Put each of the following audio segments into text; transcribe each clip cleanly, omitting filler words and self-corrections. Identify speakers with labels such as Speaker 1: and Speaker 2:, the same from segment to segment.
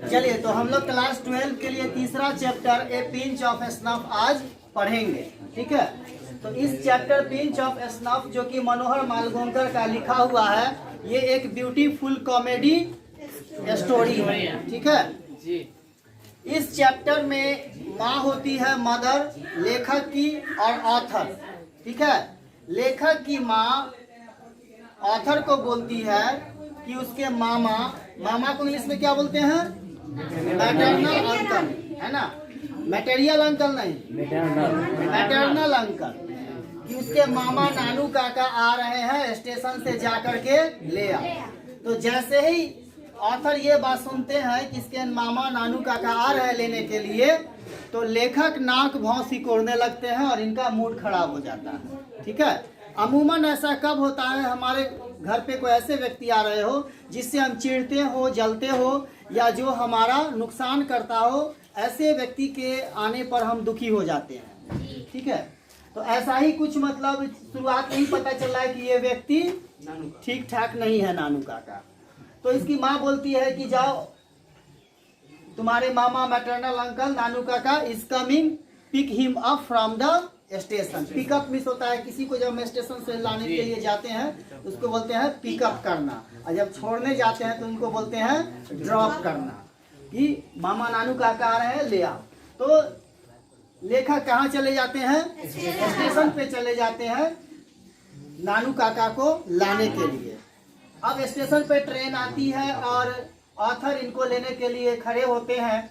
Speaker 1: चलिए, तो हम लोग क्लास 12 के लिए तीसरा chapter A pinch of snuff आज पढ़ेंगे। ठीक है, तो इस चैप्टर पिंच ऑफ स्नफ जो कि मनोहर मालगोंकर का लिखा हुआ है, ये एक ब्यूटीफुल कॉमेडी स्टोरी है। ठीक है जी। इस चैप्टर में माँ होती है मदर, लेखक की और ऑथर। ठीक है, लेखक की माँ ऑथर को बोलती है कि उसके मामा को इंग्लिश में क्या बोलते हैं? मैटरनल अंकल, है ना? मैटेरियल अंकल नहीं, मैटरनल अंकल, कि उसके मामा नानू काका आ रहे हैं, स्टेशन से जाकर के ले आ। तो जैसे ही ऑथर ये बात सुनते हैं कि इसके मामा नानू काका आ रहे हैं लेने के लिए, तो लेखक नाक भाव सिकोड़ने लगते हैं और इनका मूड खराब हो जाता है। ठीक है, अमूमन ऐसा कब होता है, हमारे घर पे कोई ऐसे व्यक्ति आ रहे हो जिससे हम चिढ़ते हो, जलते हो, या जो हमारा नुकसान करता हो, ऐसे व्यक्ति के आने पर हम दुखी हो जाते हैं। ठीक है, तो ऐसा ही कुछ मतलब शुरुआत में ही पता चल रहा है कि ये व्यक्ति ठीक ठाक नहीं है नानू काका। तो इसकी माँ बोलती है कि जाओ, तुम्हारे मामा मैटरनल अंकल नानू काका is coming, pick him up from the station. Pickup miss होता है, किसी को जब हम स्टेशन से लाने के लिए जाते हैं उसको बोलते हैं पिकअप करना, और जब छोड़ने जाते हैं तो उनको बोलते हैं ड्रॉप करना, कि मामा नानू काका आ रहे हैं, ले आओ। तो लेखक कहाँ चले जाते हैं? स्टेशन पे चले जाते हैं नानू काका को लाने के लिए। अब स्टेशन पे ट्रेन आती है और ऑथर इनको लेने के लिए खड़े होते हैं।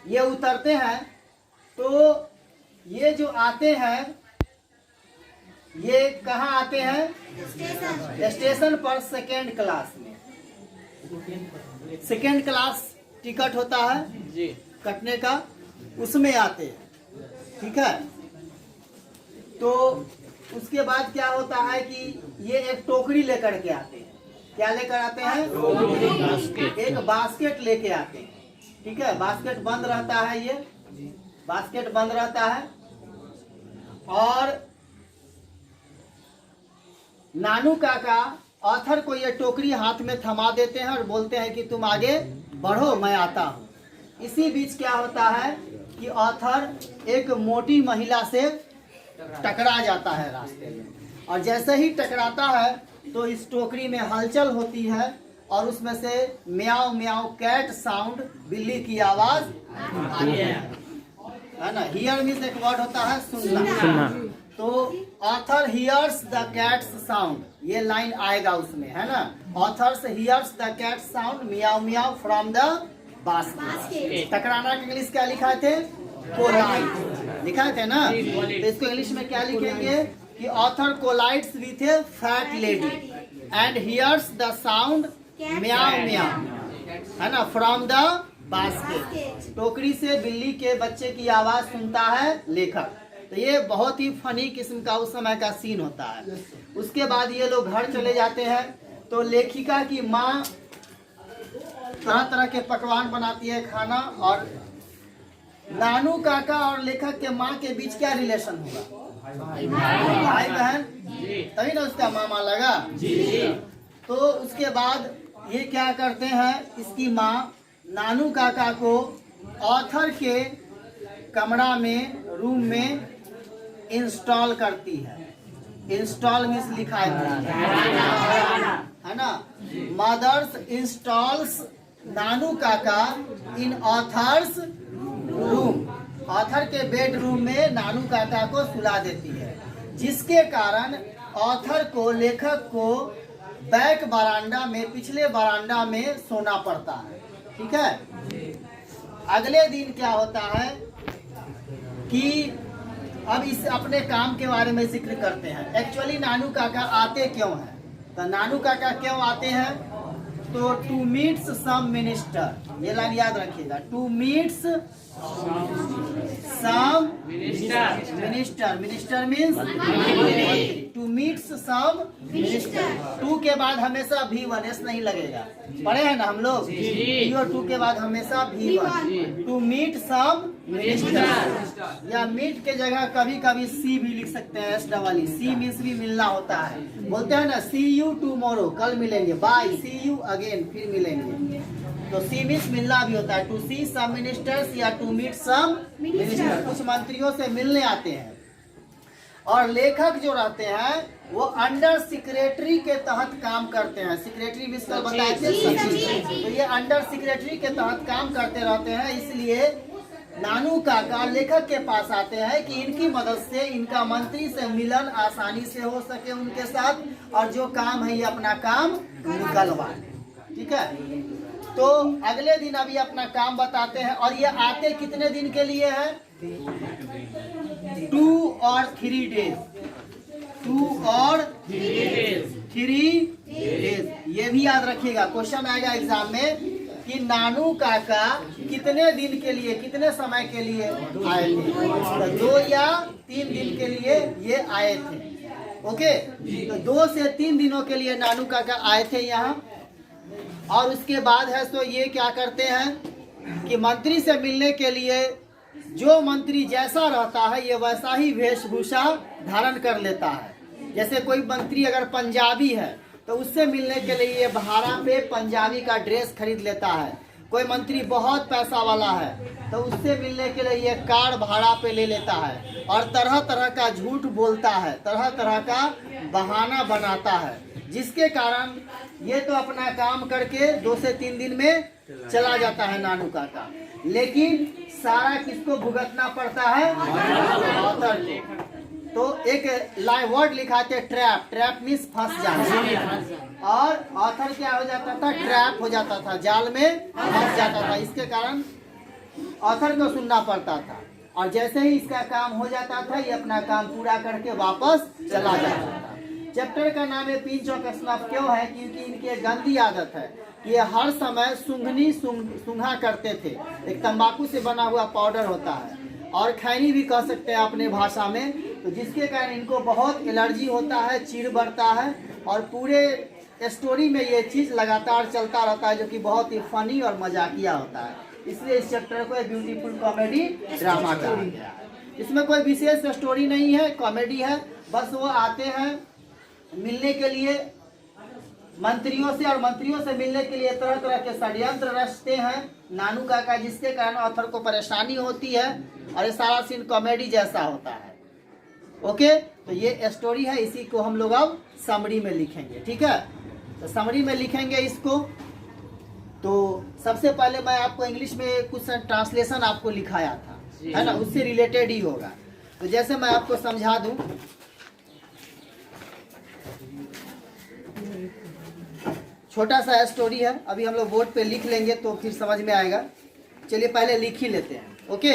Speaker 1: ये उतरते हैं, तो ये जो आते हैं, ये कहाँ आते हैं? स्टेशन पर सेकेंड क्लास में। सेकेंड क्लास टिकट होता है जी कटने का, उसमें आते हैं। ठीक है, तो उसके बाद क्या होता है कि ये एक टोकरी लेकर के आते हैं। क्या लेकर आते हैं? एक बास्केट लेके आते हैं। ठीक है, बास्केट बंद रहता है, ये बास्केट बंद रहता है, और नानू काका ऑथर को ये टोकरी हाथ में थमा देते हैं और बोलते हैं कि तुम आगे बढ़ो, मैं आता हूँ। इसी बीच क्या होता है कि ऑथर एक मोटी महिला से टकरा जाता है रास्ते में, और जैसे ही टकराता है तो इस टोकरी में हलचल होती है, और उसमें से म्याऊ म्याऊ कैट साउंड, बिल्ली की आवाज आती है ना। हियर मीन्स एक वर्ड होता है सुनना। तो author hears the cat's sound, ये लाइन आएगा उसमें, है ना। Authors hears the cat sound म्याऊ म्याऊ फ्रॉम द बास्केट। टकराना के इंग्लिश क्या लिखा थे? कोलाइड लिखा थे ना। तो इसको इंग्लिश में क्या लिखेंगे कि author collides with a fat lady and hears the sound म्याऊ म्याऊ, है ना, फ्रॉम द बास्केट। टोकरी से बिल्ली के बच्चे की आवाज सुनता है लेखक। तो ये बहुत ही फनी किस्म का उस समय का सीन होता है। उसके बाद ये लोग घर चले जाते हैं। तो लेखिका की माँ तरह तरह के पकवान बनाती है, खाना। और नानू काका और लेखक के माँ के बीच क्या रिलेशन होगा? भाई बहन, तभी ना उसका मामा लगा जी। तो उसके बाद ये क्या करते हैं, इसकी माँ नानू काका को ऑथर के कमरा में, रूम में इंस्टॉल करती है। इंस्टॉल मीन्स लिखा है ना। मदर्स इंस्टॉल्स नानू काका इन ऑथर्स रूम। ऑथर के बेडरूम में नानू काका को सुला देती है, जिसके कारण ऑथर को, लेखक को बैक बरांडा में, पिछले बरांडा में सोना पड़ता है। ठीक है, अगले दिन क्या होता है कि अब इस अपने काम के बारे में जिक्र करते हैं। एक्चुअली नानू काका आते क्यों हैं? तो नानू काका क्यों आते हैं? तो टू मीट्स सम मिनिस्टर, ये लाइन याद रखिएगा, to meets some minister. Minister means to meets some minister. To के बाद हमेशा V1 S नहीं लगेगा, पढ़े हैं ना हम लोग। टू के बाद हमेशा V1। To meet some minister, या मीट के जगह कभी कभी सी भी लिख सकते हैं, S सी मीन्स भी मिलना होता है। बोलते हैं ना सी यू टुमारो, कल मिलेंगे, बाय, सी यू अगेन, फिर मिलेंगे। तो सी मीन्स मिलना भी होता है, टू सी सम मिनिस्टर्स या टू मीट सम मिनिस्टर, कुछ मंत्रियों से मिलने आते हैं। और लेखक जो रहते हैं वो अंडर सेक्रेटरी के तहत काम करते हैं। सेक्रेटरी भी इसका बताए थे सचिव, तो ये अंडर सेक्रेटरी के तहत काम करते रहते हैं। इसलिए नानू काका लेखक के पास आते हैं कि इनकी मदद से इनका मंत्री से मिलन आसानी से हो सके उनके साथ, और जो काम है ये अपना काम निकलवाए। ठीक है, तो अगले दिन अभी अपना काम बताते हैं। और ये आते कितने दिन के लिए है? 2 और 3 डेज, 2 और 3 डेज। ये भी याद रखिएगा, क्वेश्चन आएगा एग्जाम में कि नानू काका कितने दिन के लिए, कितने समय के लिए आए थे। तो 2 या 3 दिन के लिए ये आए थे। ओके, तो 2 से 3 दिनों के लिए नानू काका आए थे यहाँ। और उसके बाद है तो ये क्या करते हैं कि मंत्री से मिलने के लिए जो मंत्री जैसा रहता है ये वैसा ही वेशभूषा धारण कर लेता है। जैसे कोई मंत्री अगर पंजाबी है तो उससे मिलने के लिए ये भाड़ा पे पंजाबी का ड्रेस खरीद लेता है। कोई मंत्री बहुत पैसा वाला है तो उससे मिलने के लिए ये कार भाड़ा पे ले लेता है, और तरह तरह का झूठ बोलता है, तरह तरह का बहाना बनाता है, जिसके कारण ये तो अपना काम करके 2 से 3 दिन में चला जाता है नानू काका। लेकिन सारा किसको भुगतना पड़ता है? ऑथर को। तो एक लाइन वर्ड लिखाते ट्रैप, ट्रैप मीन्स फंस जाना, और ऑथर क्या हो जाता था? ट्रैप हो जाता था, जाल में फंस जाता था। इसके कारण ऑथर को सुनना पड़ता था, और जैसे ही इसका काम हो जाता था ये अपना काम पूरा करके वापस चला जाता था। चैप्टर का नाम है पिंच ऑफ स्नफ क्यों है? क्योंकि इनकी एक गंदी आदत है कि ये हर समय सूंघा करते थे। एक तंबाकू से बना हुआ पाउडर होता है, और खैनी भी कह सकते हैं अपने भाषा में, तो जिसके कारण इनको बहुत एलर्जी होता है, चीड़ बढ़ता है, और पूरे स्टोरी में ये चीज़ लगातार चलता रहता है, जो कि बहुत ही फनी और मजाकिया होता है। इसलिए इस चैप्टर को एक ब्यूटीफुल कॉमेडी ड्रामा कहा गया है। इसमें कोई विशेष स्टोरी नहीं है, कॉमेडी है। बस वो आते हैं मिलने के लिए मंत्रियों से, और मंत्रियों से मिलने के लिए तरह तरह के षड्यंत्र रचते हैं नानू काका, जिसके कारण ऑथर को परेशानी होती है, और ये सारा सीन कॉमेडी जैसा होता है। ओके, तो ये स्टोरी है, इसी को हम लोग अब समरी में लिखेंगे। ठीक है, तो समरी में लिखेंगे इसको। तो सबसे पहले मैं आपको इंग्लिश में कुछ ट्रांसलेशन आपको लिखाया था, है ना, उससे रिलेटेड ही होगा। तो जैसे मैं आपको समझा दूं, छोटा सा स्टोरी है, अभी हम लोग बोर्ड पे लिख लेंगे तो फिर समझ में आएगा। चलिए पहले लिख ही लेते हैं। ओके,